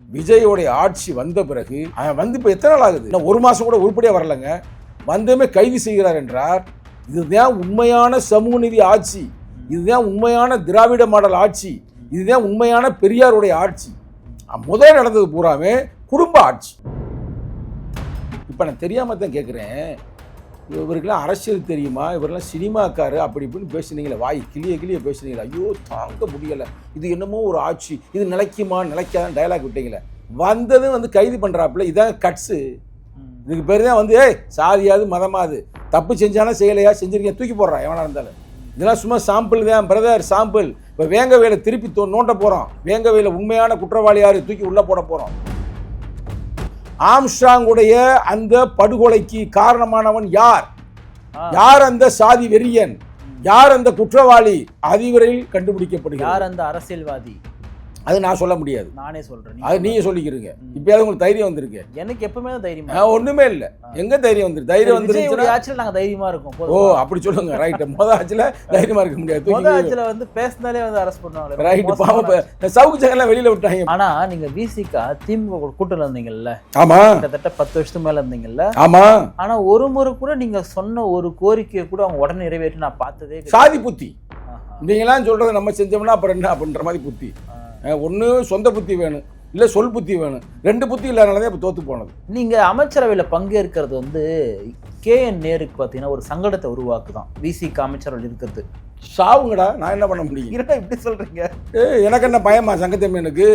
விஜயோடைய ஆட்சி வந்த பிறகு அவன் வந்து இப்போ எத்தனை நாள் ஆகுது, இன்னும் ஒரு மாதம் கூட உருப்படியாக வரலைங்க, வந்தமே கைது செய்கிறார் என்றார். இதுதான் உண்மையான சமூக நீதி ஆட்சி, இதுதான் உண்மையான திராவிட மாடல் ஆட்சி, இதுதான் உண்மையான பெரியாருடைய ஆட்சி. முதல் நடந்தது பூராமே குடும்ப ஆட்சி. இப்போ நான் தெரியாமல் தான் கேட்குறேன், இவருக்கெல்லாம் அரசியல் தெரியுமா, இவரெல்லாம் சினிமாக்காரு அப்படி இப்படின்னு பேசுனீங்களே, வாய் கிளிய பேசுனீங்களே, ஐயோ தாங்க முடியலை, இது என்னமோ ஒரு ஆட்சி, இது நிலைக்குமா நிலைக்காதான் டயலாக் விட்டீங்களே, வந்ததும் வந்து கைது பண்ணுறாப்புல, இதான் கட்ஸு. இதுக்கு பேர் தான் வந்து சாதியாது மதமாது, தப்பு செஞ்சாலும் செய்யலையா, செஞ்சிருக்கேன் தூக்கி போடுறான் எவனா இருந்தாலும். இதெல்லாம் சும்மா சாம்பிள் தான் பிரதர், சாம்பிள். இப்போ வேங்கவேலை திருப்பி நோண்ட போகிறோம், வேங்கவேலை உண்மையான குற்றவாளி யார் தூக்கி உள்ளே போட போகிறோம். ஆம்ஸ்ட்ராங்குடைய அந்த படுகொலைக்கு காரணமானவன் யார், யார் அந்த சாதி வெறியன், யார் அந்த குற்றவாளி, அதிவரையில் கண்டுபிடிக்கப்படுகிறார். யார் அந்த அரசியல்வாதி, அது நான் சொல்ல முடியாது, நானே சொல்றேன், அது நீங்க சொல்லிக்கிறீங்க. இப்பயாவது உங்களுக்கு தைரியம் வந்திருக்கு? எனக்கு எப்பவுமே தைரியம், ஒண்ணுமே இல்ல. எங்க தைரியம் வந்துருக்கு? தைரியம் வந்துருச்சு ஆட்சியில நாங்க தைரியமா இருக்கோம். ஓ அப்படி சொல்லுங்க, ரைட். முத ஆட்சியில தைரியமா இருக்க முடியாது, முத ஆட்சியில வந்து பேசினாலே வந்து அரெஸ்ட் பண்ணுவாங்க, ரைட். பாவம் சவுக்கு ஜெகன்லாம் வெளியில விட்டாங்க. ஆனா நீங்க விசிகா திமுக கூட்டத்துல இருந்தீங்கல்ல, ஆமா, கிட்டத்தட்ட 10 வருஷத்துக்கு மேல இருந்தீங்கல்ல, ஆமா. ஆனா ஒரு முறை கூட நீங்க சொன்ன ஒரு கோரிக்கையை கூட அவங்க உடனே நிறைவேற்றி நான் பார்த்ததே. சாதி புத்தி நீங்களாம் சொல்றது நம்ம செஞ்சோம்னா அப்புறம் என்ன அப்படின்ற மாதிரி புத்தி. ஒன்று சொந்த புத்தி வேணும், இல்லை சொல் புத்தி வேணும். ரெண்டு புத்தி இல்லாதனால இப்போ தோத்து போனது. நீங்கள் அமைச்சரவையில் பங்கேற்கிறது வந்து KN நேருக்கு பார்த்தீங்கன்னா ஒரு சங்கடத்தை உருவாக்குதான். விசிக அமைச்சரவையில் இருக்கிறது சாவுங்கடா, நான் என்ன பண்ண முடியும்? என்னடா இப்படி சொல்றீங்க? எனக்கு என்ன பயமா? சங்கத்தமிழனுக்கு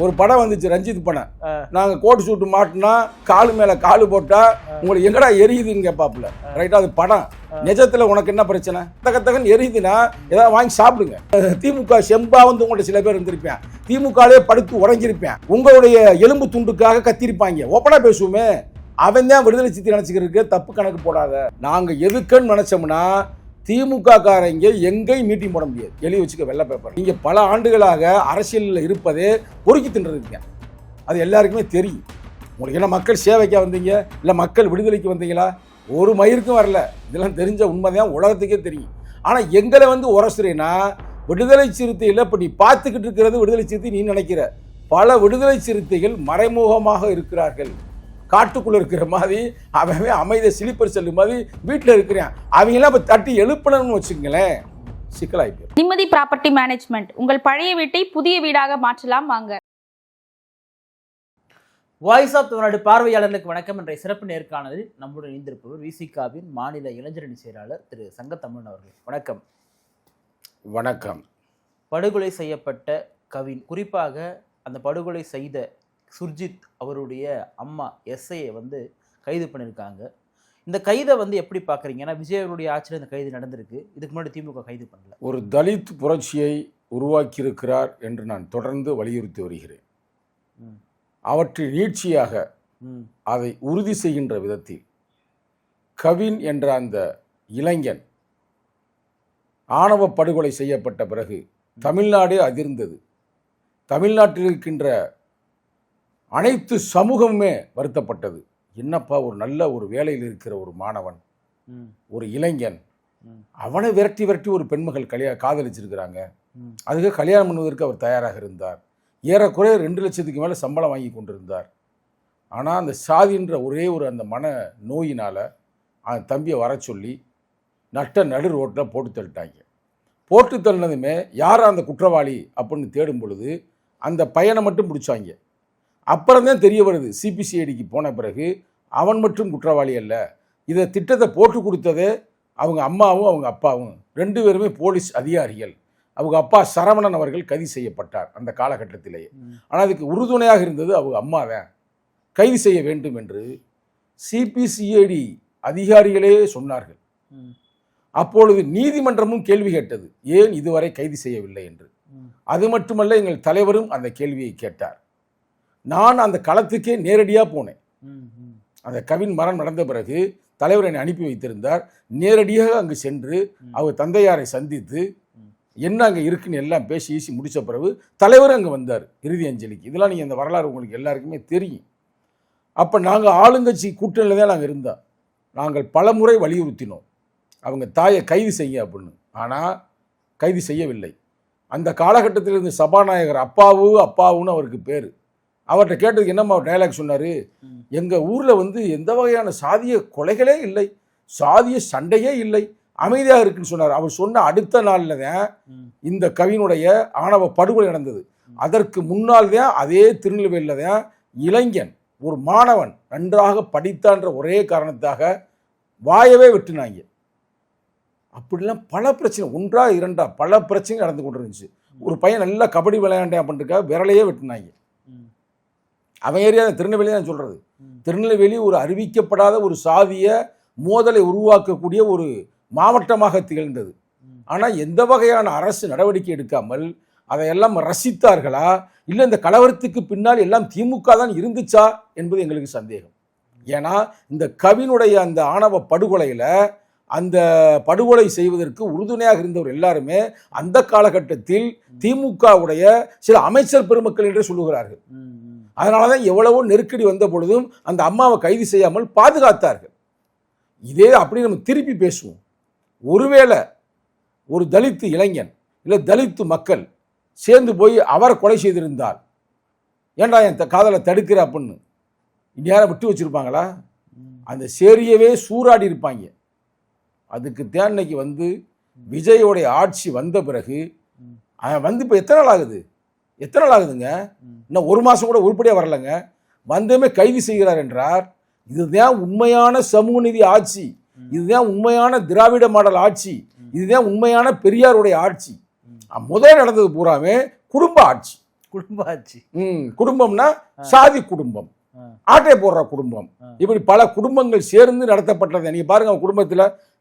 ஒரு படம் வந்துச்சு, ரஞ்சித் படம். நாங்கள் கோட் சூட்டு மாட்டினா காலு மேலே காலு போட்டா உங்களுக்கு எங்கடா எரியுதுன்னு கேட்பாப்புல, ரைட்டா? அது படம். நிஜத்துல உனக்கு என்ன பிரச்சனை? தகத்தகன் எரியுதுன்னா ஏதாவது வாங்கி சாப்பிடுங்க. திமுக செம்பா வந்து உங்கள்ட்ட சில பேர் இருந்திருப்பேன், திமுகவே படுத்து உடஞ்சிருப்பேன், உங்களுடைய எலும்பு துண்டுக்காக கத்திருப்பாங்க. ஓப்பனா பேசுவோமே, அவன் தான் விடுதலை சித்தி நினைச்சுக்கிறதுக்கு தப்பு கணக்கு போடாத. நாங்க எதுக்குன்னு நினைச்சோம்னா திமுக காரங்க எங்கேயும் மீட்டிங் போட முடியாது, எழுதி வச்சுக்க வெள்ளை பேப்பர். நீங்க பல ஆண்டுகளாக அரசியலில் இருப்பதே பொறுக்கி தின்றதுங்க, அது எல்லாருக்குமே தெரியும். உங்களுக்கு என்ன மக்கள் சேவைக்கா வந்தீங்க, இல்லை மக்கள் விடுதலைக்கு வந்தீங்களா? ஒரு மயிருக்கும் வரல. இதெல்லாம் தெரிஞ்ச உண்மைதான், உலகத்துக்கே தெரியும். ஆனால் எங்களை வந்து உரசுறேன்னா விடுதலை சிறுத்தையில் இப்போ நீ பார்த்துக்கிட்டு இருக்கிறது விடுதலை சிறுத்தை நீ நினைக்கிற. பல விடுதலை சிறுத்தைகள் மறைமுகமாக இருக்கிறார்கள். காட்டுக்குள்ள இருக்கிற மாதிரி அவன் அமைதி சிலிப்பர் செல்லு மாதிரி வீட்டில் இருக்கிறான். அவங்கெல்லாம் இப்போ தட்டி எழுப்பணும்னு வச்சுக்கங்களேன், சிக்கலாயிட்டு. நிம்மதி ப்ராப்பர்ட்டி மேனேஜ்மெண்ட், உங்கள் பழைய வீட்டை புதிய வீடாக மாற்றலாம் வாங்க. வாய்ஸ் ஆஃப் தமிழ்நாடு பார்வையாளர்களுக்கு வணக்கம். என்ற சிறப்பு நேர்காணலில் நம்முடன் இணைந்திருப்பவர் விசிகாவின் மாநில இளைஞரணி செயலாளர் திரு சங்கத்தமிழன் அவர்கள். வணக்கம். வணக்கம். படுகொலை செய்யப்பட்ட கவின், குறிப்பாக அந்த படுகொலை செய்த சுர்ஜித் அவருடைய அம்மா SIயை வந்து கைது பண்ணியிருக்காங்க. இந்த கைதை வந்து எப்படி பார்க்குறீங்க? ஏன்னா விஜயனுடைய ஆட்சியில் இந்த கைது நடந்திருக்கு, இதுக்கு முன்னாடி திமுக கைது பண்ணல. ஒரு தலித் புரட்சியை உருவாக்கியிருக்கிறார் என்று நான் தொடர்ந்து வலியுறுத்தி வருகிறேன். அவற்றின் நீட்சியாக அதை உறுதி செய்கின்ற விதத்தில் கவின் என்ற அந்த இளைஞன் ஆணவ படுகொலை செய்யப்பட்ட பிறகு தமிழ்நாடே அதிர்ந்தது. தமிழ்நாட்டில் இருக்கின்ற அனைத்து சமூகமுமே வருத்தப்பட்டது. என்னப்பா, ஒரு நல்ல ஒரு வேலையில் இருக்கிற ஒரு மாணவன், ஒரு இளைஞன், அவனை விரட்டி விரட்டி ஒரு பெண்மகள் காதலிச்சிருக்கிறாங்க. அதுக்கு கல்யாணம் பண்ணுவதற்கு அவர் தயாராக இருந்தார். ஏறக்குறைய 2 லட்சத்துக்கு மேலே சம்பளம் வாங்கி கொண்டிருந்தார். ஆனால் அந்த சாதின்ற ஒரே ஒரு அந்த மன நோயினால் அந்த தம்பியை வர சொல்லி நடு ரோட்டில் போட்டு தள்ளிட்டாங்க. போட்டு தள்ளினதுமே யார் அந்த குற்றவாளி அப்படின்னு தேடும் பொழுது அந்த பையனை மட்டும் பிடிச்சாங்க. அப்புறம் தான் தெரிய வருது, CPCIDக்கு போன பிறகு அவன் மட்டும் குற்றவாளி அல்ல, இதை திட்டத்தை போட்டு கொடுத்ததே அவங்க அம்மாவும் அவங்க அப்பாவும் 2 பேருமே போலீஸ் அதிகாரிகள். அவங்க அப்பா சரவணன் அவர்கள் கைது செய்யப்பட்டார் அந்த காலகட்டத்திலேயே. ஆனால் அதுக்கு உறுதுணையாக இருந்தது அவங்க அம்மா தான். கைது செய்ய வேண்டும் என்று CPCID அதிகாரிகளே சொன்னார்கள். அப்பொழுது நீதிமன்றமும் கேள்வி கேட்டது, ஏன் இதுவரை கைது செய்யவில்லை என்று. அது மட்டுமல்ல, எங்கள் தலைவரும் அந்த கேள்வியை கேட்டார். நான் அந்த களத்துக்கே நேரடியாக போனேன். அந்த கவின் மரணம் நடந்த பிறகு தலைவர் என்னை அனுப்பி வைத்திருந்தார். நேரடியாக அங்கு சென்று அவர் தந்தையாரை சந்தித்து என்ன அங்கே இருக்குன்னு எல்லாம் பேசி முடித்த பிறகு தலைவரும் அங்கே வந்தார் இறுதி அஞ்சலிக்கு. இதெல்லாம் நீங்கள் அந்த வரலாறு உங்களுக்கு எல்லாருக்குமே தெரியும். அப்போ நாங்கள் ஆளுங்கட்சி கூட்டணியில் தான் நாங்கள் இருந்தோம். நாங்கள் பல முறை வலியுறுத்தினோம் அவங்க தாயை கைது செய்ய அப்படின்னு. ஆனால் கைது செய்யவில்லை. அந்த காலகட்டத்தில் இருந்த சபாநாயகர் அப்பாவுன்னு அவருக்கு பேர், அவர்கிட்ட கேட்டதுக்கு என்னம்மா டைலாக் சொன்னார், எங்கள் ஊரில் வந்து எந்த வகையான சாதிய கொலைகளே இல்லை, சாதிய சண்டையே இல்லை, அமைதியாக இருக்குன்னு சொன்னார். அவர் சொன்ன அடுத்த நாளில் தான் இந்த கவினுடைய ஆணவ படுகொலை நடந்தது. அதற்கு முன்னால் தான் அதே திருநெல்வேலியில் தான் இளைஞன் ஒரு மாணவன் நன்றாக படித்தான்ற ஒரே காரணத்தாக வாயவே வெட்டினாங்க. அப்படிலாம் பல பிரச்சனை, ஒன்றா இரண்டா பல பிரச்சனை நடந்து கொண்டு இருந்துச்சு. ஒரு பையன் நல்லா கபடி விளையாண்டேன் அப்படின்ட்டுக்கா விரலையே வெட்டினாங்க. அவன் ஏரியா திருநெல்வேலி தான் சொல்கிறது. திருநெல்வேலி ஒரு அறிவிக்கப்படாத ஒரு சாதிய மோதலை உருவாக்கக்கூடிய ஒரு மாவட்டமாக திகழ்ந்தது. ஆனால் எந்த வகையான அரசு நடவடிக்கை எடுக்காமல் அதையெல்லாம் ரசித்தார்களா, இல்லை இந்த கலவரத்துக்கு பின்னால் எல்லாம் திமுக தான் இருந்துச்சா என்பது எங்களுக்கு சந்தேகம். ஏன்னா இந்த கவினுடைய அந்த ஆணவ படுகொலையில் அந்த படுகொலை செய்வதற்கு உறுதுணையாக இருந்தவர் எல்லாருமே அந்த காலகட்டத்தில் திமுகவுடைய சில அமைச்சர் பெருமக்கள் என்று சொல்லுகிறார்கள். அதனால தான் எவ்வளவோ நெருக்கடி வந்த பொழுதும் அந்த அம்மாவை கைது செய்யாமல் பாதுகாத்தார்கள். இதே அப்படி நம்ம திருப்பி பேசுவோம். ஒருவேளை ஒரு தலித்து இளைஞன் இல்லை தலித்து மக்கள் சேர்ந்து போய் அவரை கொலை செய்திருந்தால், ஏன்டா என் காதலை தடுக்கிற அப்படின்னு இந்நேரம் விட்டு வச்சிருப்பாங்களா? அந்த சேரியவே சூறாடி இருப்பாங்க. அதுக்கு தேன்னைக்கு வந்து விஜயோடைய ஆட்சி வந்த பிறகு வந்து இப்போ எத்தனை நாள் ஆகுதுங்க? இன்னும் ஒரு மாதம் கூட உருப்படியாக வரலைங்க. வந்தமே கைது செய்கிறார் என்றார். இதுதான் உண்மையான சமூக நீதி ஆட்சி, இதுதான் உண்மையான திராவிட மாடல் ஆட்சி, இதுதான் உண்மையான பெரியாருடைய ஆட்சி. முதல் நடந்தது பூராமே குடும்ப ஆட்சி. குடும்பம்னா சாதி குடும்பம், ஆட்டை போடுற குடும்பம், இப்படி பல குடும்பங்கள் சேர்ந்து நடத்தப்பட்டது. நீங்க பாருங்க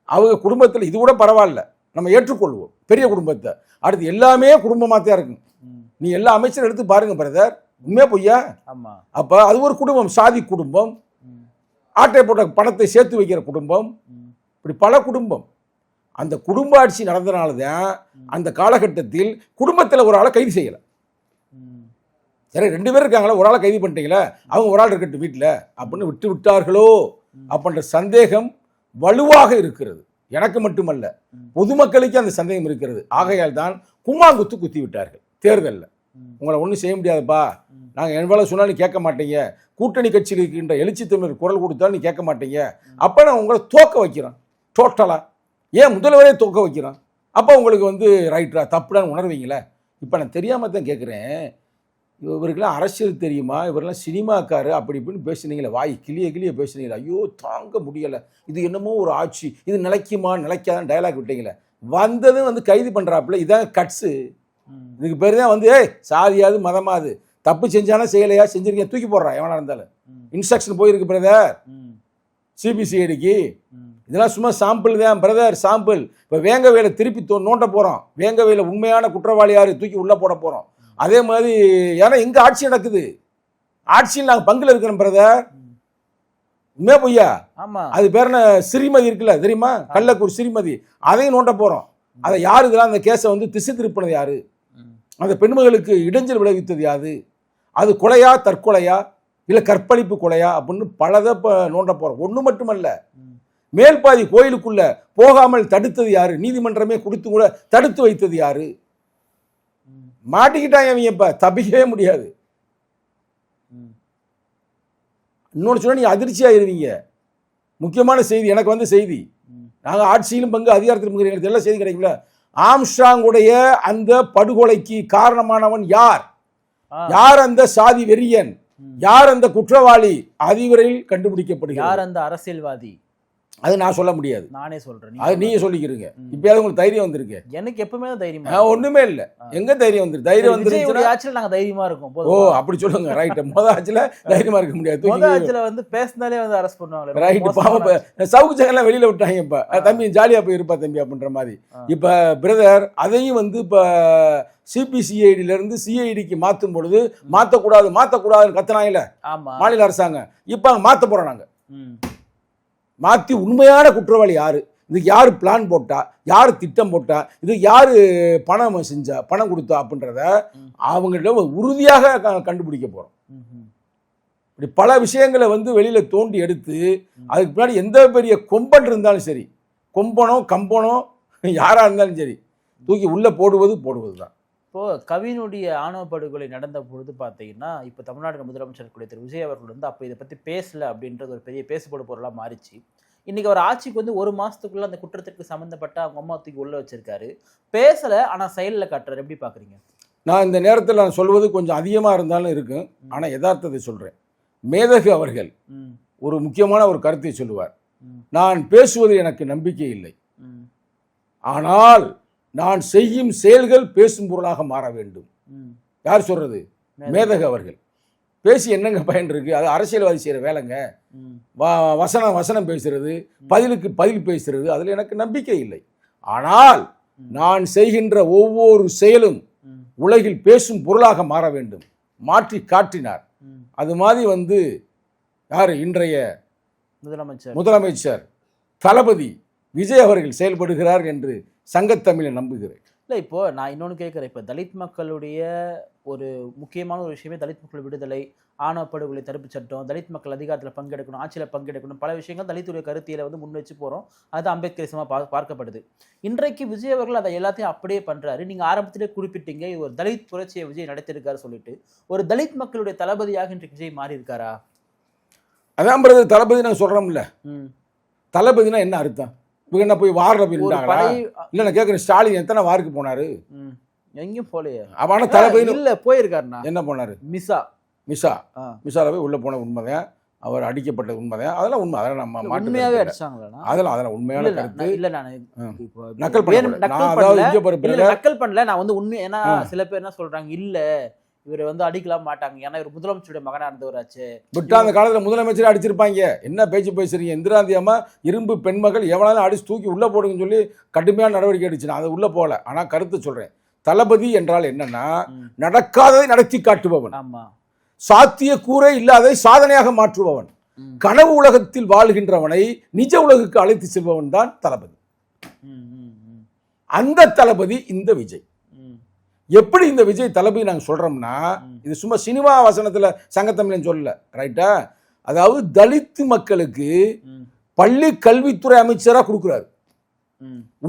அவங்க குடும்பத்தில் இது கூட பரவாயில்ல, நம்ம ஏற்றுக்கொள்வோம் பெரிய குடும்பத்தை. அடுத்து எல்லாமே குடும்பமாக தான் இருக்கும். நீ எல்லா அமைச்சரும் எடுத்து பாருங்க பிரதர், உண்மையா பொய்யா? அப்ப அது ஒரு குடும்பம், சாதி குடும்பம், ஆட்டை போட்ட பணத்தை சேர்த்து வைக்கிற குடும்பம், இப்படி பல குடும்பம். அந்த குடும்ப ஆட்சி நடந்தனால தான் அந்த காலகட்டத்தில் குடும்பத்தில் ஒரு ஆளை கைது செய்யலை. சரி, 2 பேர் இருக்காங்களா, ஒரு ஆளை கைது பண்ணிட்டீங்களா, அவங்க ஒரு ஆள் இருக்கட்டும் வீட்டில் அப்படின்னு விட்டு விட்டார்களோ அப்படின்ற சந்தேகம் வலுவாக இருக்கிறது. எனக்கு மட்டுமல்ல, பொதுமக்களுக்கு அந்த சந்தேகம் இருக்கிறது. ஆகையால் தான் கும்மாங்குத்து குத்தி விட்டார்கள் தேர்தலில். உங்களை ஒன்றும் செய்ய முடியாதுப்பா, நாங்கள் எவ்வளோ சொன்னாலும் கேட்க மாட்டீங்க, கூட்டணி கட்சியில் இருக்கின்ற எழுச்சி தமிழர் குரல் கொடுத்தாலும் நீ கேட்க மாட்டீங்க, அப்போ நான் உங்களை தோக்க வைக்கிறோம் டோட்டலாக. ஏன் முதல்வரே தோக்க வைக்கிறோம்? அப்போ உங்களுக்கு வந்து ரைட்டா தப்புடான்னு உணர்வீங்களே. இப்போ நான் தெரியாமல் தான் கேட்குறேன், இவருக்கெல்லாம் அரசியல் தெரியுமா, இவரெல்லாம் சினிமாக்காரு அப்படி இப்படின்னு பேசுனீங்களே, வாய் கிளிய பேசுனீங்களே, ஐயோ தாங்க முடியலை, இது என்னமோ ஒரு ஆட்சி, இது நிலைக்குமா நிலைக்காதான் டயலாக் விட்டீங்களே. வந்ததும் வந்து கைது பண்ணுறாப்புல, இதான் கட்ஸு. இதுக்கு பேர் தான் வந்து சாதியாது மதமாது, தப்பு செஞ்சாலும் செய்யலையா, செஞ்சிருக்கேன் தூக்கி போடுறான் எவனா இருந்தாலும். இன்ஸ்ட்ரக்ஷன் போயிருக்கு பிரதர் சிபிசிஐடிக்கு. இதெல்லாம் சும்மா சாம்பிள் தான் பிரதர், சாம்பிள். இப்போ வேங்கவேலை திருப்பி நோண்ட போகிறோம், வேங்கவேலை உண்மையான குற்றவாளி யார் தூக்கி உள்ளே போட போகிறோம். அதே மாதிரி ஏன்னா எங்க ஆட்சி நடக்குது, ஆட்சியில் நாங்கள் பங்குல இருக்கிறோம் பிரதர். உண்மையா பொய்யா? அது பேர் என்ன, ஸ்ரீமதி இருக்குல்ல தெரியுமா, கள்ளக்கூர் ஸ்ரீமதி, அதையும் நோண்ட போகிறோம். அதை யாரு இதெல்லாம் அந்த கேஸை வந்து திசை திருப்பினது யாரு, அந்த பெண்மகளுக்கு இடைஞ்சல் விளைவித்தது யாது, அது கொலையா தற்கொலையா இல்லை கற்பழிப்பு கொலையா அப்படின்னு பலதை நோண்ட போகிறோம். ஒன்று மட்டுமல்ல, மேல்பாதி கோயிலுக்குள்ள போகாமல் தடுத்தது யாரு, நீதிமன்றமே கொடுத்து கூட தடுத்து வைத்தது யாரு. மாட்டிக்கிட்டாங்க அவங்க, இப்ப தப்பிக்கவே முடியாது. இன்னொன்று சொன்னா நீங்க அதிர்ச்சி ஆயிருவீங்க. முக்கியமான செய்தி எனக்கு வந்து செய்தி, நாங்கள் ஆட்சியிலும் பங்கு அதிகாரத்திலும் பங்கு, எங்களுக்கு எல்லாம் செய்தி கிடைக்கல. ஆம்ஸ்ட்ராங்குடைய அந்த படுகொலைக்கு காரணமானவன் யார், யார் அந்த சாதி வெறியன், யார் அந்த குற்றவாளி, அதிவரையில் கண்டுபிடிக்கப்படுகிறார். யார் அந்த அரசியல்வாதி, அது நான் சொல்ல முடியாது, நானே சொல்றேன், அது நீங்க சொல்லிக்கிறீங்க. இப்பயாவது உங்களுக்கு தைரியம் வந்திருக்கு? எனக்கு எப்பவுமே தைரியம், ஒண்ணுமே இல்ல. எங்க தைரியம் வந்து, தைரியம் வந்து ஆட்சியில் நாங்க தைரியமா இருக்கோம். ஓ அப்படி சொல்லுங்க, ரைட். முதல் ஆட்சியில தைரியமா இருக்க முடியாது, முதல் ஆட்சியில வந்து பேசினாலே வந்து அரெஸ்ட் பண்ணுவாங்க, ரைட். பாவம் சவுக்கு சங்கெல்லாம் வெளியில விட்டாங்க. இப்ப தம்பி ஜாலியா போய் இருப்பா தம்பி அப்படின்ற மாதிரி. இப்ப பிரதர் அதையும் வந்து இப்ப சிபிசிஐடில இருந்து சிஐடிக்கு மாற்றும் பொழுது மாத்தக்கூடாதுன்னு கத்துனாங்கல்ல மாநில அரசாங்கம். இப்ப மாத்த போறோம் நாங்க, மாற்றி உண்மையான குற்றவாளி யாரு, இதுக்கு யார் பிளான் போட்டா, யார் திட்டம் போட்டா, இது யார் பணம் செஞ்சா, பணம் கொடுத்தா அப்படின்றத அவங்கள்ட்ட உறுதியாக கண்டுபிடிக்க போறோம். இப்படி பல விஷயங்களை வந்து வெளியில தோண்டி எடுத்து அதுக்கு பின்னாடி எந்த பெரிய கொம்பன் இருந்தாலும் சரி, கொம்பனோ கம்பனோ யாரா இருந்தாலும் சரி, தூக்கி உள்ள போடுவது தான். இப்போது கவினுடைய ஆணவ படுகொலை நடந்த பொழுது பார்த்தீங்கன்னா இப்போ தமிழ்நாடு முதலமைச்சர் கூடிய திரு விஜய் அவர்கள் வந்து அப்போ இதை பற்றி பேசலை அப்படின்றது ஒரு பெரிய பேசுபடு பொருளாக மாறிச்சு. இன்றைக்கி அவர் ஆட்சிக்கு வந்து 1 மாதத்துக்குள்ளே அந்த குற்றத்திற்கு சம்மந்தப்பட்ட அவங்க அம்மா தூக்கி உள்ளே வச்சிருக்காரு. பேசலை, ஆனால் செயலில் காட்டுறாரு. எப்படி பார்க்குறீங்க? நான் இந்த நேரத்தில் நான் சொல்வது கொஞ்சம் அதிகமாக இருந்தாலும் இருக்கும், ஆனால் யதார்த்தத்தை சொல்கிறேன். மேதகு அவர்கள் ஒரு முக்கியமான ஒரு கருத்தை சொல்லுவார். நான் பேசுவது எனக்கு நம்பிக்கை இல்லை, ஆனால் நான் செய்யும் செயல்கள் பேசும் பொருளாக மாற வேண்டும். யார் சொல்றது? மேதகு அவர்கள். பேசி என்னங்க பயன் இருக்கு? அது அரசியல்வாதி செய்கிற வேலைங்க. வசனம் பேசுறது, பதிலுக்கு பதில் பேசுறது, அதில் எனக்கு நம்பிக்கை இல்லை. ஆனால் நான் செய்கின்ற ஒவ்வொரு செயலும் உலகில் பேசும் பொருளாக மாற வேண்டும். மாற்றி காட்டினார். அது மாதிரி வந்து யார்? இன்றைய முதலமைச்சர் தளபதி விஜய் அவர்கள் செயல்படுகிறார் என்று சங்கத்தமிழை நம்புகிறேன். இல்லை, இப்போது நான் இன்னொன்று கேட்குறேன். இப்போ தலித் மக்களுடைய ஒரு முக்கியமான ஒரு விஷயமே தலித் மக்கள் விடுதலை, ஆணவ படுகொலை தடுப்பு சட்டம், தலித் மக்கள் அதிகாரத்தில் பங்கெடுக்கணும், ஆட்சியில் பங்கெடுக்கணும், பல விஷயங்கள் தலித்துடைய கருத்தியில் வந்து முன் வச்சு போகிறோம். அது அம்பேத்கரிசமாக பார்க்கப்படுது. இன்றைக்கு விஜய் அவர்கள் அதை எல்லாத்தையும் அப்படியே பண்ணுறாரு. நீங்கள் ஆரம்பத்திலே குறிப்பிட்டீங்க ஒரு தலித் புரட்சியை விஜய் நடத்திருக்காரு சொல்லிட்டு. ஒரு தலித் மக்களுடைய தளபதியாக இன்றைக்கு விஜய் மாறி இருக்காரா? அதான் பிரதர், தளபதி நான் சொல்கிறோம்ல. தளபதினா என்ன அர்த்தம்? இவங்க என்ன போய் வாரில் போய் நின்றாங்களா? இல்லை, நான் கேட்குறேன், ஸ்டாலின் எத்தனை வாருக்கு போனாரு? எங்கேயும் போலையே. அவன தளபதி இல்லை, போயிருக்காருண்ணா. என்ன போனாரு? மிசால போய் உள்ள போன உண்மைதான். அவர் அடிக்கப்பட்ட உண்மைதான். அதெல்லாம் உண்மை. அதெல்லாம் நம்ம உண்மையாவே அடிச்சாங்களா? அதெல்லாம் உண்மையான கருத்து. இல்லை, நான் நக்கல் பண்ணல. நான் வந்து உண்மை, ஏன்னா சில பேர் என்ன சொல்றாங்க, இல்லை இவர் வந்து அடிக்கலாம் மாட்டாங்க, ஏன்னா இவர் முதலமைச்சருடைய மகனா இருந்தவராச்சு. விட்டா அந்த காலத்தில் முதலமைச்சர் அடிச்சிருப்பாங்க. என்ன பேச்சு பேசுறீங்க? இந்திராந்தி அம்மா இரும்பு பெண்மகள் எவனாலும் அடிச்சு தூக்கி உள்ளே போடுங்கன்னு சொல்லி கடுமையான நடவடிக்கை அடிச்சு. நான் அது உள்ளே போகல, ஆனால் கருத்து சொல்கிறேன். தளபதி என்றால் என்னன்னா, நடக்காததை நடத்தி காட்டுபவன், சாத்திய கூரை இல்லாததை சாதனையாக மாற்றுபவன், கனவு உலகத்தில் வாழ்கின்றவனை நிஜ உலகுக்கு அழைத்து செல்பவன் தான் தளபதி. அந்த தளபதி இந்த விஜய். எப்படி இந்த விஜய் தளபதி நாங்கள் சொல்றோம்னா, இது சும்மா சினிமா வசனத்தில் சங்கத்தமிழன் சொல்லல, ரைட்டா? அதாவது தலித்து மக்களுக்கு பள்ளி கல்வித்துறை அமைச்சராக கொடுக்குறாரு,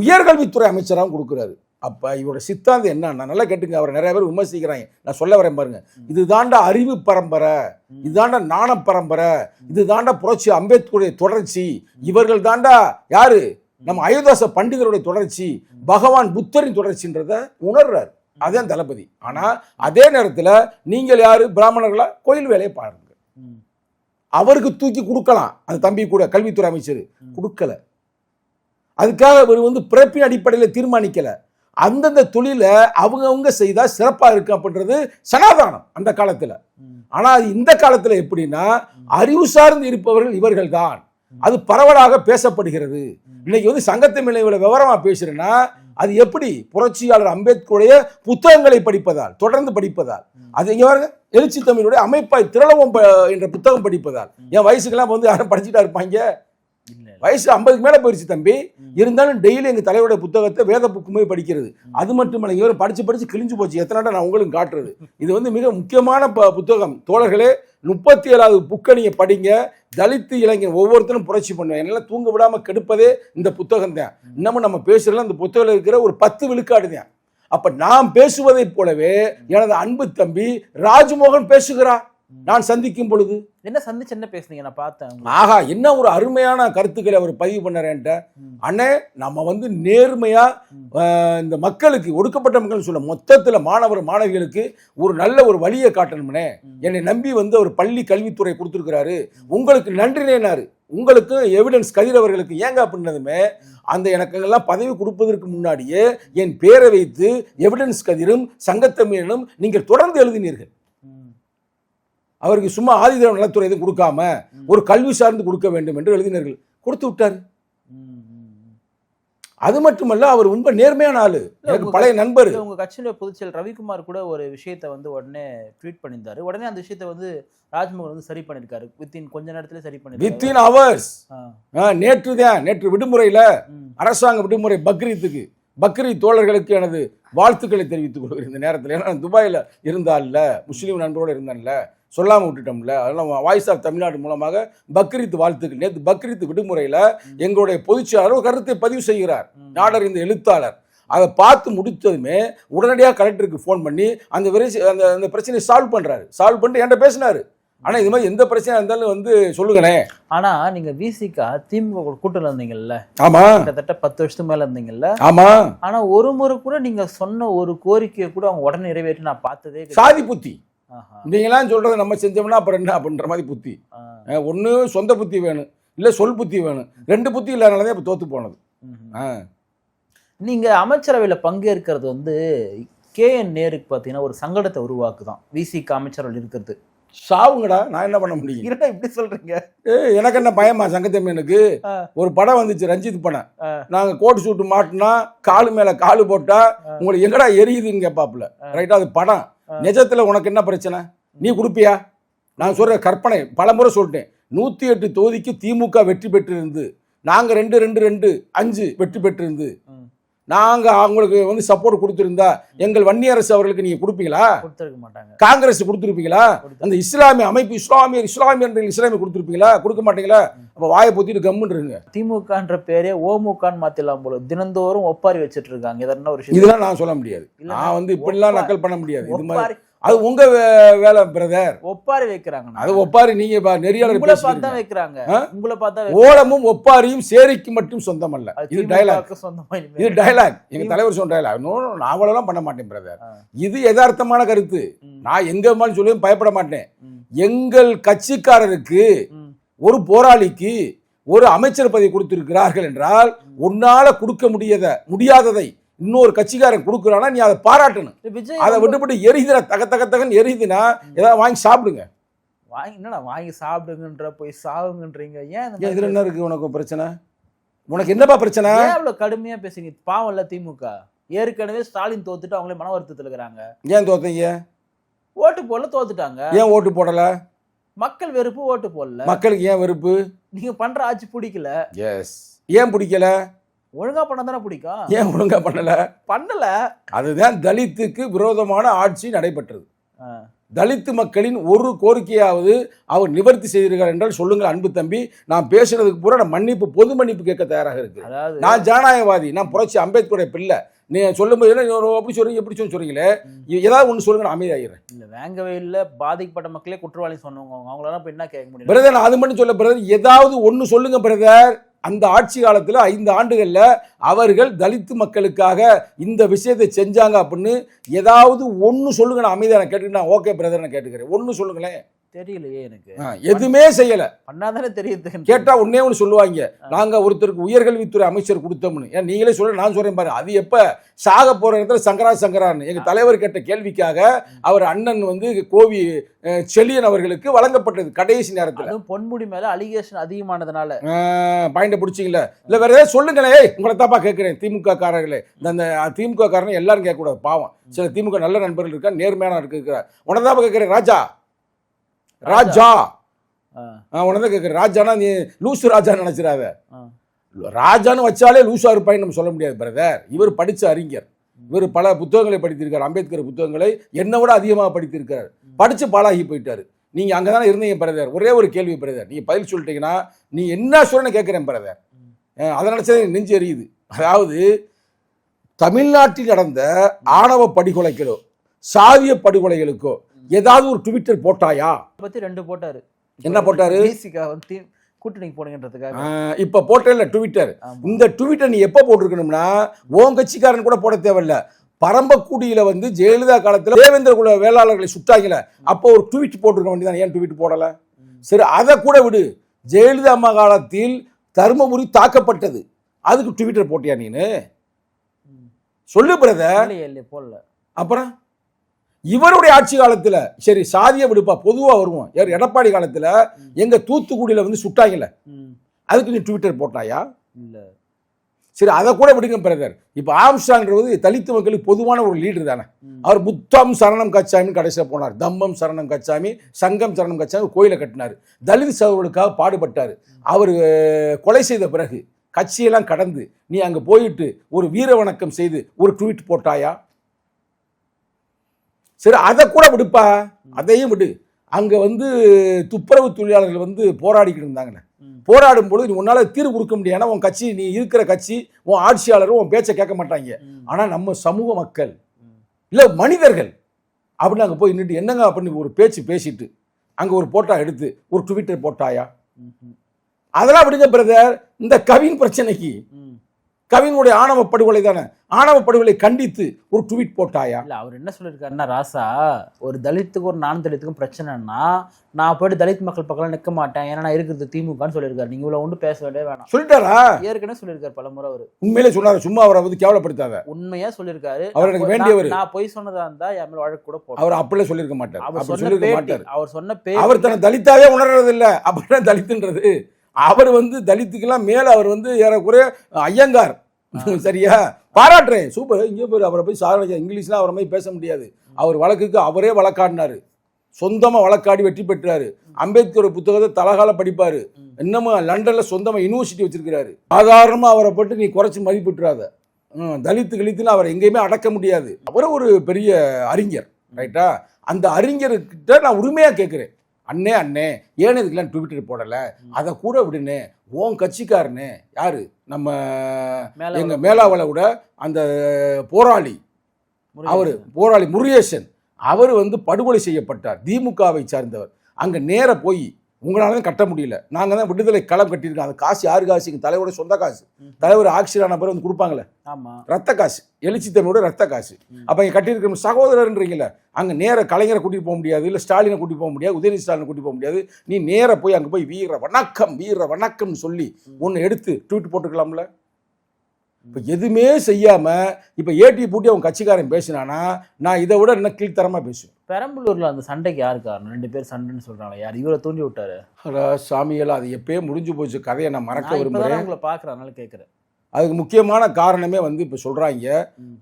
உயர்கல்வித்துறை அமைச்சராகவும் கொடுக்குறாரு. அப்போ இவரோட சித்தாந்தம் என்னன்னா, நல்லா கேட்டுங்க. அவரை நிறைய பேர் விமர்சிக்கிறாங்க, நான் சொல்ல வரேன் பாருங்க. இது தாண்டா அறிவு பரம்பரை, இது தாண்டா நாண பரம்பரை, இது தாண்டா புரட்சி அம்பேத்கருடைய தொடர்ச்சி, இவர்கள் தாண்டா யாரு? நம்ம அயோத்தியாச பண்டிதருடைய தொடர்ச்சி, பகவான் புத்தரின் தொடர்ச்சின்றத உணர்றாரு. அதான் தளபதி. ஆனா அதே நேரத்தில் நீங்கள் யாரு? பிராமணர்களா? கோயில் வேலையை பாருங்க. அவருக்கு தூக்கி கொடுக்கலாம், அந்த தம்பி கூட கல்வித்துறை அமைச்சர் கொடுக்கல. அதுக்காக அவர் வந்து பிறப்பின் அடிப்படையில் தீர்மானிக்கல. அந்தந்த தொழிலை அவங்க செய்தா சிறப்பா இருக்கு அப்படின்றது சனாதானம் அந்த காலத்துல. ஆனா இந்த காலத்துல எப்படின்னா, அறிவு சார்ந்து இருப்பவர்கள் இவர்கள் தான். அது பரவலாக பேசப்படுகிறது. இன்னைக்கு வந்து சங்கத்தமிழை விவரமா பேசுறேன்னா, அது எப்படி? புரட்சியாளர் அம்பேத்கருடைய புத்தகங்களை படிப்பதால், தொடர்ந்து படிப்பதால். அது இங்க பாருங்க, எழுச்சி தமிழுடைய அமைப்பாய் திரளவும் என்ற புத்தகம் படிப்பதால். என் வயசுக்கெல்லாம் வந்து யாரும் படிச்சுட்டா இருப்பாங்க? வயசு 50க்கு மேல போயிடுச்சு தம்பி. இருந்தாலும் டெய்லி எங்க தலைவருடைய புத்தகத்தை வேத புக்குமே படிக்கிறது. அது மட்டுமல்ல, இங்க படிச்சு கிழிஞ்சு போச்சு. எத்தனை நான் உங்களுக்கு காட்டுறது. இது வந்து மிக முக்கியமான புத்தகம் தோழர்களே. 37வது புக்கை நீங்க படிங்க. தலித்து இளைஞர் ஒவ்வொருத்தரும் புரட்சி பண்ணுவேன். என்னால தூங்க விடாம கெடுப்பதே இந்த புத்தகம் தான். இன்னமும் நம்ம பேசுறதுல அந்த புத்தகத்தில் இருக்கிற ஒரு 10 விழுக்காடு தான். அப்ப நாம் பேசுவதை போலவே எனது அன்பு தம்பி ராஜ்மோகன் பேசுகிறார். நான் சந்திக்கும் பொழுது என்ன சந்திச்சு என்ன பேசுனீங்க? நான் பார்த்தேன். ஆஹா, என்ன ஒரு அருமையான கருத்துக்களை அவர் பதிவு பண்ணறேன்ட்ட. அண்ணே, நம்ம வந்து நேர்மையா இந்த மக்களுக்கு, ஒடுக்கப்பட்ட மக்கள் சொல்ல மொத்தத்தில் மாணவிகளுக்கு ஒரு நல்ல ஒரு வழியை காட்டணும்னே. என்னை நம்பி வந்து ஒரு பள்ளி கல்வித்துறை கொடுத்துருக்கிறாரு, உங்களுக்கு நன்றினேனாரு. உங்களுக்கு எவிடன்ஸ் கதிரவர்களுக்கு ஏங்க அப்படின்னதுமே, அந்த எனக்கெல்லாம் பதவி கொடுப்பதற்கு முன்னாடியே என் பேரை வைத்து எவிடன்ஸ் கதிரும் சங்கத்தமிழனும் நீங்கள் தொடர்ந்து எழுதினீர்கள். அவருக்கு சும்மா ஆதிதிராவிட நலத்துறை எதுவும் கொடுக்காம ஒரு கல்வி சார்ந்து கொடுக்க வேண்டும் என்று எழுதினர்கள் கொடுத்து விட்டார். அது மட்டுமல்ல, அவர் ரொம்ப நேர்மையான ஆளு, எனக்கு பழைய நண்பர். உங்க கட்சியில பொதுச்செயலர் ரவிக்குமார் கூட ஒரு விஷயத்தை வந்து உடனே ட்வீட் பண்ணியிருந்தாரு. உடனே அந்த விஷயத்தை வந்து ராஜ்மோகன் வந்து சரி பண்ணிருக்காரு. கொஞ்ச நேரத்துல சரி பண்ணிருக்காரு. Within hours. நேற்று விடுமுறையில, அரசாங்க விடுமுறை, பக்ரீத் தோழர்களுக்கு எனது வாழ்த்துக்களை தெரிவித்துக் கொள்கிறேன் இந்த நேரத்தில். ஏன்னா துபாயில் இருந்தால, முஸ்லீம் நண்பரோடு இருந்தான்ல, சொல்லாமல் விட்டுட்டோம்ல. அதெல்லாம் வாய்ஸ் ஆஃப் தமிழ்நாடு மூலமாக பக்ரீத் வாழ்த்துக்கள். நேற்று பக்ரீத் விடுமுறையில் எங்களுடைய பொதுச்செயலாளர் ஒரு கருத்தை பதிவு செய்கிறார். நாடர் இந்த எழுத்தாளர் அதை பார்த்து முடித்ததுமே உடனடியாக கலெக்டருக்கு ஃபோன் பண்ணி அந்த பிரச்சனையை சால்வ் பண்ணிட்டு என்கிட்ட பேசினாரு. ஆனால் இது மாதிரி எந்த பிரச்சனையாக இருந்தாலும் வந்து சொல்லுங்களேன். ஆனால் நீங்கள் விசிகா திமுக கூட்டத்தில் இருந்தீங்கல்ல, ஆமாம், கிட்டத்தட்ட 10 வருஷத்துக்கு மேலே இருந்தீங்கல்ல. ஆமாம். ஆனால் ஒரு முறை கூட நீங்கள் சொன்ன ஒரு கோரிக்கையை கூட அவங்க உடனே நிறைவேற்றி நான் பார்த்ததே கிடையாது. சாதி புத்தி நீங்களாம் சொல்கிறத நம்ம செஞ்சோம்னா அப்புறம் என்ன அப்படின்ற மாதிரி புத்தி. ஒன்று சொந்த புத்தி வேணும், இல்லை சொல் புத்தி வேணும். 2 புத்தி இல்லாதனால தான் இப்போ தோற்று போனது. நீங்கள் அமைச்சரவையில் பங்கேற்கிறது வந்து KN நேருக்கு பார்த்தீங்கன்னா ஒரு சங்கடத்தை உருவாக்குதான் விசிகா அமைச்சரவையில் இருக்கிறது. சாவுங்கடா, நான் என்ன பண்ண முடியும்? இரண்டா இப்படி சொல்றீங்க? எனக்கு என்ன பயமா? சங்கத்தமிழனுக்கு ஒரு படம் வந்துச்சு, ரஞ்சித் படம். நாங்க கோட் சூட்டு மாட்டினா காலு மேல காலு போட்டா உங்களுக்கு எங்கடா எரியுதுன்னு கேட்பாப்புல. ரைட்டா? அது படம். நிஜத்துல உனக்கு என்ன பிரச்சனை? நீ கொடுப்பியா? நான் சொல்ற கற்பனை. பலமுறை சொல்லிட்டேன். 108 தொகுதிக்கு திமுக வெற்றி பெற்றிருந்து, நாங்க 2-2-2-5 வெற்றி பெற்றிருந்து, நாங்க அவங்களுக்கு வந்து சப்போர்ட் கொடுத்திருந்தா எங்கள் வன்னியரசு அவர்களுக்கு நீங்க கொடுப்பீங்களா? கொடுத்திருக்க மாட்டாங்க. காங்கிரஸ் கொடுத்திருப்பீங்களா? அந்த இஸ்லாமிய அமைப்பு இஸ்லாமிய கொடுத்திருப்பீங்களா? கொடுக்க மாட்டீங்களா? அப்ப வாயை பொத்திட்டு கம்முன்னு இருங்க. திமுகன்ற பேரே ஓமுகான்னு மாத்திடலாம் போல. தினந்தோறும் ஒப்பாரி வச்சிட்டு இருக்காங்க. இதெல்லாம் நான் சொல்ல முடியாது. நான் வந்து இப்படிலாம் நக்கல் பண்ண முடியாது. இது மாதிரி அது உங்க வேலை பிரதர். ஒப்பாரி வைக்கிறாங்க. அது ஒப்பாரி நீங்க நெறியாளர் பார்த்தா வைக்கிறாங்க. உங்களை பார்த்தா ஓலமும் ஒப்பாரியும் சேரிக்கு மட்டும் சொந்தம் அல்ல. இது டயலாக். இது டயலாக். எங்க தலைவர் சொன்ன டயலாக். நான் அவ்வளவுலாம் பண்ண மாட்டேன் பிரதர். இது யதார்த்தமான கருத்து. நான் எங்க மாதிரி சொல்லியும் பயப்பட மாட்டேன். எங்கள் கட்சிக்காரருக்கு ஒரு போராளிக்கு ஒரு அமைச்சர் பதவி கொடுத்திருக்கிறார்கள் என்றால் உன்னால கொடுக்க முடியாததை இன்னொரு கட்சிக்காரன் கொடுக்குறானா நீ அதை பாராட்டணும். அதை விட்டுப்பட்டு எரியுதுனா தகன்னு எரியுதுன்னா ஏதாவது வாங்கி சாப்பிடுங்க. என்னடா வாங்கி சாப்பிடுங்கன்ற போய் சாவுங்கன்றீங்க. ஏன் இதுல என்ன இருக்கு உனக்கு பிரச்சனை? உனக்கு என்னப்பா பிரச்சனை? அவ்வளவு கடுமையா பேசுங்க. பாவம் இல்ல திமுக. ஏற்கனவே ஸ்டாலின் தோத்துட்டு அவங்களே மன வருத்தத்தில் இருக்கிறாங்க. ஏன் தோத்தீங்க? ஓட்டு போடல, தோத்துட்டாங்க. ஏன் ஓட்டு போடல? மக்கள் வெறுப்பு, ஓட்டு போடல. மக்களுக்கு ஏன் வெறுப்பு? நீங்க பண்ற ஆட்சி பிடிக்கல. எஸ். ஏன் பிடிக்கல? ஒழுங்கா பண்ண தானே பிடிக்கும். ஏன் ஒழுங்கா பண்ணல? அதுதான் தலித்துக்கு விரோதமான ஆட்சி நடைபெற்றது. தலித்து மக்களின் ஒரு கோரிக்கையாவது அவர் நிவர்த்தி செய்திருக்கார் என்றால் சொல்லுங்கள் அன்பு தம்பி. நான் பேசுறதுக்கு பூரா நான் மன்னிப்பு, பொது மன்னிப்பு கேட்க தயாராக இருக்கு. நான் ஜனநாயகவாதி, நான் புரட்சி அம்பேத்கருடைய பிள்ளை. நீங்க சொல்லும்போது அப்படி சொல்றீங்க, எப்படி சொல்றீங்களே, ஏதாவது ஒன்று சொல்லுங்க, நான் அமைதியாகிறேன். இல்ல வேங்கவே இல்ல, பாதிக்கப்பட்ட மக்களே குற்றவாளி சொன்னவங்க அவங்களால என்ன கேட்க முடியும்? பிரதர், நான் அது மட்டும் சொல்ல பிரதர், ஏதாவது ஒன்று சொல்லுங்க பிரதர். அந்த ஆட்சி காலத்தில் 5 ஆண்டுகளில் அவர்கள் தலித்து மக்களுக்காக இந்த விஷயத்தை செஞ்சாங்க அப்படின்னு ஏதாவது ஒன்று சொல்லுங்க. நான் அமைதியாக கேட்டுக்கிட்டு நான் ஓகே பிரதர் நான் கேட்டுக்கிறேன். ஒன்று சொல்லுங்களேன். தெரியலையே எனக்கு. எதுவுமே செய்யல. பண்ணாதானே தெரியுது. கேட்டா ஒன்னே ஒன்று சொல்லுவாங்க, நாங்க ஒருத்தருக்கு உயர்கல்வித்துறை அமைச்சர் கொடுத்தோம்னு. ஏன் நீங்களே சொல்ல, நான் சொல்றேன் பாரு. அது எப்ப சாக போற இடத்துல சங்கரான்னு எங்க தலைவர் கேட்ட கேள்விக்காக அவர் அண்ணன் வந்து கோவி செழியன் அவர்களுக்கு வழங்கப்பட்டது கடைசி நேரத்தில். பொன்முடி மேல அலிகேஷன் அதிகமானதுனால பாயிண்ட பிடிச்சிங்களா? இல்ல வேற ஏதாவது சொல்லுங்களே. உங்களை தாப்பா கேட்கிறேன். திமுக காரர்களே, இந்த திமுக காரனை எல்லாரும் கேட்க கூடாது, பாவம். சில திமுக நல்ல நண்பர்கள் இருக்கா, நேர்மையான இருக்கிறார். உனக்கு தான் கேட்கிறேன் ராஜா உனதான் கேட்குற. ராஜானா நீ லூசு ராஜா நினைச்சிடாத. ராஜான்னு வச்சாலே லூசா இருப்பாயின்னு நம்ம சொல்ல முடியாது பிரதர். இவர் படித்த அறிஞர். இவர் பல புத்தகங்களை படித்திருக்கார். அம்பேத்கர் புத்தகங்களை என்னை விட அதிகமாக படித்திருக்கிறார். படித்து பாலாகி போயிட்டார். நீங்கள் அங்கே தானே இருந்தீங்க பிரதர். ஒரே ஒரு கேள்வி பிரதர், நீங்கள் பதில் சொல்லிட்டீங்கன்னா நீ என்ன சொல்றேன்னு கேட்குறேன் பிரதர். அதை நினச்சதே நெஞ்சு எரியுது. அதாவது தமிழ்நாட்டில் நடந்த ஆணவ படுகொலைகளோ சாதிய படுகொலைகளுக்கோ ஏதாவது ஒரு ட்விட்டர் போட்டாயா? பத்தி 2 போட்டாரு. என்ன போட்டாரு? கூட்டணிக்கு போனீங்கன்றதுக்காக இப்ப போட்டேன்ல ட்விட்டர். இந்த ட்விட்டர் நீ எப்ப போட்டிருக்கணும்னா உன் கட்சிக்காரன் கூட போட தேவையில்ல. பரம்பக்குடியில வந்து ஜெயலலிதா காலத்துல தேவேந்திர குல வேளாளர்களை சுட்டாங்கல, அப்போ ஒரு ட்வீட் போட்டிருக்க வேண்டியதான். ஏன் ட்வீட் போடல? சரி, அதை கூட விடு. ஜெயலலிதா அம்மா காலத்தில் தருமபுரி தாக்கப்பட்டது, அதுக்கு ட்விட்டர் போட்டியா நீனு? சொல்லு பிரதர். போடல. அப்புறம் இவருடைய ஆட்சி காலத்துல சரி சாதிய விடுப்பா, பொதுவா வருவோம். எடப்பாடி காலத்துல எங்க தூத்துக்குடியில வந்து சுட்டாங்கல்ல, அதுக்கு நீ ட்விட்டர் போட்டாயா? இல்ல. சரி, அதை கூட விடுங்க பிரதர். இப்ப ஆம்ஸ்ட்ராங்கிறது தலித்து மக்களுக்கு பொதுவான ஒரு லீடர் தானே. அவர் புத்தம் சரணம் கச்சாமின்னு கடைசியாக போனார். தம்மம் சரணம் கச்சாமி, சங்கம் சரணம் கச்சாமி கோயிலை கட்டினார். தலித் சகோதரர்களுக்காக பாடுபட்டார். அவர் கொலை செய்த பிறகு கட்சியெல்லாம் கடந்து நீ அங்க போயிட்டு ஒரு வீர வணக்கம் செய்து ஒரு ட்வீட் போட்டாயா? சரி, அதை கூட விடுப்பா, அதையும் விடு. அங்கே வந்து துப்புரவு தொழிலாளர்கள் வந்து போராடிக்கிட்டு இருந்தாங்கண்ணே. போராடும் பொழுது நீ உன்னால் தீர்வு கொடுக்க முடியாதுன்னா உன் கட்சி, நீ இருக்கிற கட்சி, உன் ஆட்சியாளரும் உன் பேச்சை கேட்க மாட்டாங்க. ஆனால் நம்ம சமூக மக்கள் இல்லை மனிதர்கள் அப்படின்னு அங்கே போய் நின்று என்னங்க அப்படின்னு ஒரு பேச்சு பேசிட்டு அங்கே ஒரு போட்டோ எடுத்து ஒரு ட்விட்டர் போட்டாயா? அதெல்லாம் விடுங்க பிரதர். இந்த கவின் பிரச்சனைக்கு, கவினுடைய ஆணவ படுகொலை தானே, ஆணவ படுகொலை கண்டித்து ஒரு ட்வீட் போட்டாயா? இல்லை, அவர் என்ன சொல்லியிருக்காருன்னா, ராசா ஒரு தலித்துக்கும் ஒரு நான் தலித்துக்கும் பிரச்சனைன்னா நான் போய்ட்டு தலித் மக்கள் பக்கம் நிற்க மாட்டேன், ஏன்னா நான் இருக்கிறது திமுகன்னு சொல்லியிருக்காரு. நீங்கள் இவ்வளோ ஒன்றும் பேச வேண்டிய வேணாம் சொல்லிட்டாரா? ஏற்கனவே சொல்லியிருக்காரு பல முறை. அவர் உண்மையிலே சொன்னாரு, சும்மா அவரை வந்து கேவலப்படுத்தாத. உண்மையா சொல்லியிருக்காரு. அவர் எனக்கு வேண்டியவர். நான் பொய் சொன்னதா இருந்தா என் மேல வழக்கு கூட போடும். அவர் அப்படியே சொல்லியிருக்க மாட்டார். அவர் சொன்ன அவர் தன்னை தலித்தாவே உணர்றது இல்லை. அப்படின்னா தலித்துன்றது அவர் வந்து தலித்துக்கெல்லாம் மேல அவர் வந்து ஏறக்குறைய ஐயங்கார். சரியா? பாராட்டுறேன், சூப்பர். இங்கே போய் அவரை போய் சாதாரண இங்கிலீஷ்லாம் அவரை மாதிரி பேச முடியாது. அவர் வழக்குக்கு அவரே வழக்காடினாரு, சொந்தமாக வழக்காடி வெற்றி பெற்றாரு. அம்பேத்கர் புத்தகத்தை தலகால படிப்பாரு. இன்னமும் லண்டன்ல சொந்தமாக யூனிவர்சிட்டி வச்சிருக்கிறாரு. சாதாரணமாக அவரை போட்டு நீ குறைச்சி மதிப்பிட்டுறாத. தலித்து கிழித்துன்னு அவரை எங்கேயுமே அடக்க முடியாது. அவரை ஒரு பெரிய அறிஞர், ரைட்டா? அந்த அறிஞர்கிட்ட நான் உரிமையாக கேட்குறேன், அண்ணே அண்ணே ஏன்னு இதுக்கெல்லாம் ட்விட்டர் போடலை, அதை கூட விடுனே. உன் கட்சிக்காரனே யாரு, நம்ம எங்க மேலாவளை விட அந்த போராளி, அவர் போராளி முருகேசன், அவர் வந்து படுகொலை செய்யப்பட்டார், திமுகவை சார்ந்தவர். அங்கே நேர போய் உங்களால தான் கட்ட முடியல, நாங்கள் தான் விடுதலை களம் கட்டியிருக்கோம். அந்த காசு யாரு காசு? எங்கள் தலைவரோட சொந்த காசு. தலைவர் ஆக்சிடென்ட் பேர் வந்து கொடுப்பாங்களே, ரத்த காசு, எழுச்சி தமிழோட ரத்த காசு. அப்போ இங்கே கட்டியிருக்கிற சகோதரர்ன்றீங்கள, அங்கே நேர கலைஞரை கூட்டிகிட்டு போக முடியாது, இல்லை ஸ்டாலினை கூட்டிகிட்டு போக முடியாது, உதயநிதி ஸ்டாலினை கூட்டிகிட்டு போக முடியாது. நீ நேர போய் அங்கே போய் வீர வணக்கம்னு சொல்லி ஒன்று எடுத்து ட்வீட் போட்டுக்கலாம்ல. இப்போ எதுவுமே செய்யாமல் இப்போ ஏடி பூட்டி அவங்க கட்சிக்காரன் பேசினானா நான் இதை விட இன்னும் கீழ்த்தரமாக பேசுவேன். பெரம்பலூரில் அந்த சண்டைக்கு யாரு காரணம்? 2 பேர் சண்டைன்னு சொல்கிறாங்க. யார் இவரை தூண்டி விட்டாரு? சாமியெல்லாம் அது எப்பயே முடிஞ்சு போச்சு. கதையை நான் மறக்க விரும்புகிறேன். உங்களை பார்க்குறேன், அதனால கேட்குறேன். அதுக்கு முக்கியமான காரணமே வந்து இப்போ சொல்கிறாங்க,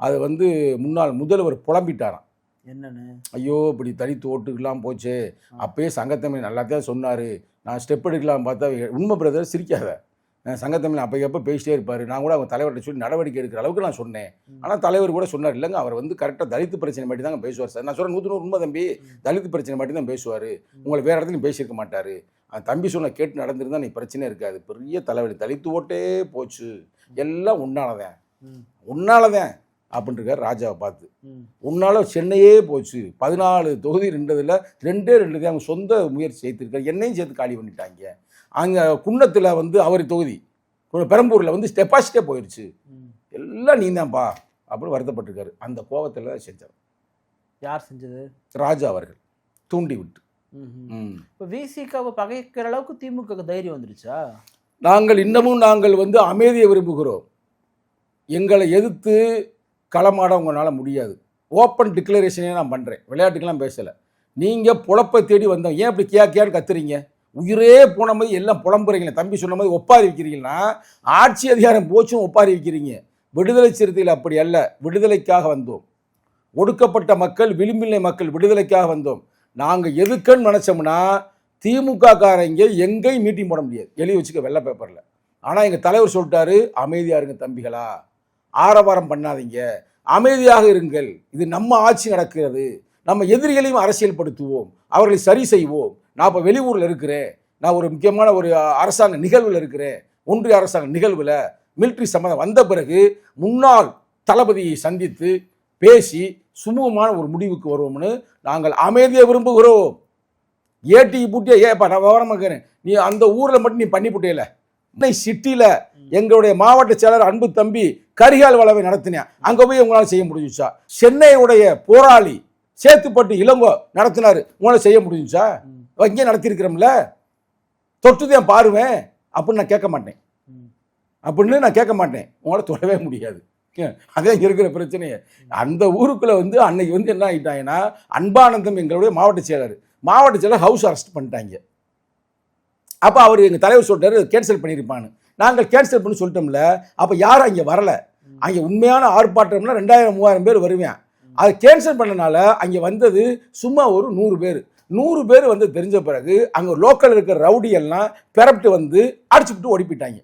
அது வந்து முன்னாள் முதல்வர் புலம்பிட்டாராம். என்னன்னு? ஐயோ இப்படி தலித்து ஓட்டுக்கெல்லாம் போச்சு, அப்பயே சங்கத்தமிழ் நல்லாத்தான் சொன்னார், நான் ஸ்டெப் எடுக்கலாம் பார்த்தா. உண்மை பிரதர், சிரிக்காத. சங்கத்தமிழ் அப்போ எப்போ பேசிட்டே இருப்பார். நான் கூட அவங்க தலைவர்கிட்ட சொல்லி நடவடிக்கை எடுக்கிற அளவுக்கு நான் சொன்னேன். ஆனால் தலைவர் கூட சொன்னார், இல்லைங்க அவர் வந்து கரெக்டாக தலித்து பிரச்சனை மட்டும் தாங்க பேசுவார் சார். நான் சொல்கிறேன் 100 உண்மை தம்பி, தலித்து பிரச்சனை மட்டும் தான் பேசுவார், உங்களை வேறு இடத்துலையும் பேசியிருக்க மாட்டார். அந்த தம்பி சொன்ன கேட்டு நடந்திருந்தால் நீ பிரச்சனை இருக்காது. பெரிய தலைவலி, தலித்து ஓட்டே போச்சு, எல்லாம் உன்னாலதான் அப்படின்னு இருக்கார் ராஜாவை பார்த்து. உன்னால சென்னையே போச்சு, 14 தொகுதி 2 2 தான் அவங்க சொந்த முயற்சி செய்திருக்காரு, என்னையும் சேர்த்து காலி பண்ணிட்டாங்க. அங்கே குன்னத்தில் வந்து அவர் தொகுதி, பெரம்பூரில் வந்து டெபாசிட்டே போயிடுச்சு, எல்லாம் நீ தான்ப்பா அப்படின்னு வருத்தப்பட்டிருக்காரு. அந்த கோபத்தில் தான் செஞ்சார். யார் செஞ்சது? ராஜா அவர்கள் தூண்டி விட்டு. இப்போ விசிகாவை பகைக்கிற அளவுக்கு திமுக தைரியம் வந்துருச்சா? நாங்கள் வந்து அமைதியை விரும்புகிறோம். எங்களை எதிர்த்து களமாட உங்களால் முடியாது. ஓப்பன் டிக்ளரேஷனே நான் பண்ணுறேன், விளையாட்டுக்கெல்லாம் பேசலை. நீங்கள் பொழப்பை தேடி வந்தோம், ஏன் அப்படி கேன்னு கத்துறீங்க? உயிரே போன மாதிரி எல்லாம் புலம்புறீங்களே. தம்பி சொன்ன மாதிரி ஒப்பாரி வைக்கிறீங்கன்னா ஆட்சி அதிகாரம் போச்சும் ஒப்பாரி வைக்கிறீங்க. விடுதலை சிறுத்தையில் அப்படி அல்ல, விடுதலைக்காக வந்தோம். ஒடுக்கப்பட்ட மக்கள், விளிம்பிலை மக்கள் விடுதலைக்காக வந்தோம். நாங்கள் எதுக்குன்னு நினச்சோம்னா திமுக காரங்க எங்கேயும் மீட்டிங் போட முடியாது, எழுதி வச்சுக்க வெள்ளை பேப்பரில். ஆனால் எங்கள் தலைவர் சொல்லிட்டாரு, அமைதியாக இருங்க தம்பிகளா, ஆரவாரம் பண்ணாதீங்க, அமைதியாக இருங்கள், இது நம்ம ஆட்சி நடக்கிறது, நம்ம எதிரிகளையும் அரசியல்படுத்துவோம், அவர்களை சரி செய்வோம். நான் இப்போ வெளியூரில் இருக்கிறேன், நான் ஒரு முக்கியமான ஒரு அரசாங்க நிகழ்வில் இருக்கிறேன், ஒன்றிய அரசாங்க நிகழ்வில் மிலிட்ரி சம்மந்தம் வந்த பிறகு முன்னாள் தளபதியை சந்தித்து பேசி சுமூகமான ஒரு முடிவுக்கு வருவோம்னு நாங்கள் அமைதியை விரும்புகிறோம். ஏடி பூட்டியா ஏப்பா நான் விவரமாக இருக்கிறேன், நீ அந்த ஊரில் மட்டும் நீ பண்ணி போட்டியல, இன்னை சிட்டியில் எங்களுடைய மாவட்ட செயலர் அன்பு தம்பி கரிகால் வளவை நடத்தினேன், அங்கே போய் உங்களால் செய்ய முடிஞ்சுச்சா? சென்னையுடைய போராளி சேத்துப்பட்டு இளங்கோ நடத்தினார், உங்களால் செய்ய முடிஞ்சுச்சா? இங்கே நடத்தியிருக்கிறோம்ல, தொட்டுதான் பாருவேன் அப்படின்னு நான் கேட்க மாட்டேன், உங்களால் தொடவே முடியாது. அதே இருக்கிற பிரச்சனையே. அந்த ஊருக்குள்ளே வந்து அன்னைக்கு வந்து என்ன ஆகிட்டாங்கன்னா, அன்பானந்தம் எங்களுடைய மாவட்ட செயலர் ஹவுஸ் அரெஸ்ட் பண்ணிட்டாங்க. அப்போ அவர் எங்கள் தலைவர் சொல்லிட்டாரு கேன்சல் பண்ணியிருப்பான்னு. நாங்கள் கேன்சல் பண்ணி சொல்லிட்டோம்ல. அப்போ யாரும் அங்கே வரலை. அங்கே உண்மையான ஆர்ப்பாட்டம்னா 2000-3000 பேர் வருவேன். அதை கேன்சல் பண்ணனால அங்கே வந்தது சும்மா ஒரு 100 பேர் வந்து தெரிஞ்ச பிறகு அங்கே லோக்கல் இருக்கிற ரவுடி எல்லாம் பிறப்பிட்டு வந்து அடிச்சுக்கிட்டு ஓடி போயிட்டாங்க,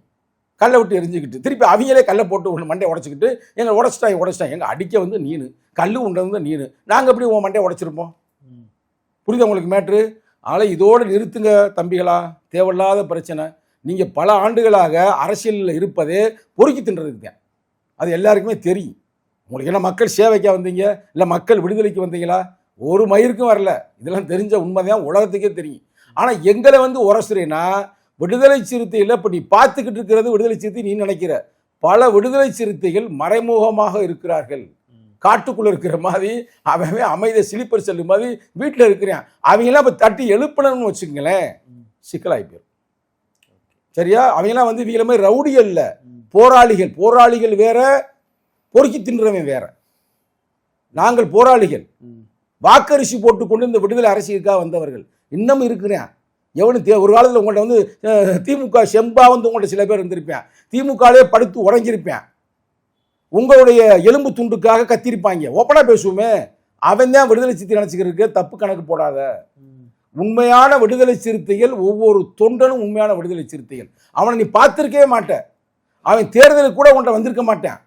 கல்லை விட்டு எரிஞ்சுக்கிட்டு. திருப்பி அவங்களே கல்லை போட்டு ஒன்று மண்டையை உடச்சிக்கிட்டு எங்களை உடச்சிட்டாங்க. எங்கள் அடிக்க வந்து நீனு, கல் உண்டது நீனு, நாங்கள் எப்படி உன் மண்டையை உடச்சிருப்போம்? புரியுது உங்களுக்கு மேட்ரு? ஆனால் இதோடு நிறுத்துங்க தம்பிகளா, தேவையில்லாத பிரச்சனை. நீங்கள் பல ஆண்டுகளாக அரசியலில் இருப்பதே பொறுக்கி தின்றதுக்கு தான். அது எல்லாருக்குமே தெரியும். உங்களுக்கு என்ன மக்கள் சேவைக்காக வந்தீங்க, இல்லை மக்கள் விடுதலைக்கு வந்தீங்களா? ஒரு மயிருக்கும் வரல. இதெல்லாம் தெரிஞ்ச உண்மைதான், உலகத்துக்கே தெரியும். ஆனால் எங்களை வந்து உரசுறேன்னா, விடுதலை சிறுத்தையில் இப்போ நீ பார்த்துக்கிட்டு இருக்கிறது விடுதலை சிறுத்தை நீ நினைக்கிற. பல விடுதலை சிறுத்தைகள் மறைமுகமாக இருக்கிறார்கள். காட்டுக்குள்ளே இருக்கிற மாதிரி, அவன் அமைதியை ஸ்லீப்பர் செல்லு மாதிரி வீட்டில் இருக்கிறான். அவங்களாம் இப்போ தட்டி எழுப்பணும்னு வச்சுக்கங்களேன், சிக்கலாகி போயிடும். சரியா? அவங்களாம் வந்து இவங்கள மாதிரி ரவுடிகள் இல்லை, போராளிகள். போராளிகள் வேற, பொறுக்கி தின்றவன் வேற. நாங்கள் போராளிகள், வாக்கரிசி போட்டுக்கொண்டு இந்த விடுதலை அரசியலுக்காக வந்தவர்கள். இன்னும் இருக்கிறேன். எவனு ஒரு காலத்தில் உங்கள்கிட்ட வந்து திமுக செம்பா வந்து உங்கள்கிட்ட சில பேர் இருந்திருப்பேன். திமுகவே படுத்து உடஞ்சிருப்பேன். உங்களுடைய எலும்பு துண்டுக்காக கத்திருப்பாங்க. ஓப்பனாக பேசுவோமே. அவன் தான் விடுதலை சிறுத்தை நினச்சிக்கிறதுக்கு தப்பு கணக்கு போடாத. உண்மையான விடுதலை சிறுத்தைகள், ஒவ்வொரு தொண்டனும் உண்மையான விடுதலை சிறுத்தைகள். அவனை நீ பார்த்துருக்கவே மாட்டேன். அவன் தேர்தலுக்கு கூட உன்ட்ட வந்திருக்க மாட்டேன்.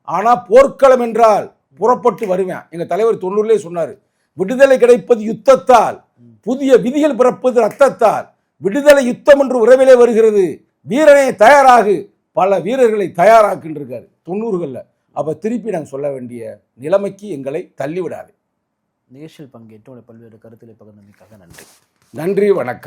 ஆனால் போர்க்களம் என்றால் புறப்பட்டு வருவேன். எங்கள் தலைவர் 90லே சொன்னார், விடுதலை கிடைப்பது யுத்தத்தால், புதிய விதிகள் பிறப்பது ரத்தத்தால். விடுதலை யுத்தம் என்று உறவிலே வருகிறது. வீரனே தயாராகு. பல வீரர்களை தயாராக்குன்றிருக்காரு 90களில். அப்போ திருப்பி நாங்கள் சொல்ல வேண்டிய நிலைமைக்கு எங்களை தள்ளிவிடாது. நிகழ்ச்சியில் பங்கேற்று பல்வேறு கருத்துக்களை பகிர்ந்தமைக்காக நன்றி. நன்றி, வணக்கம்.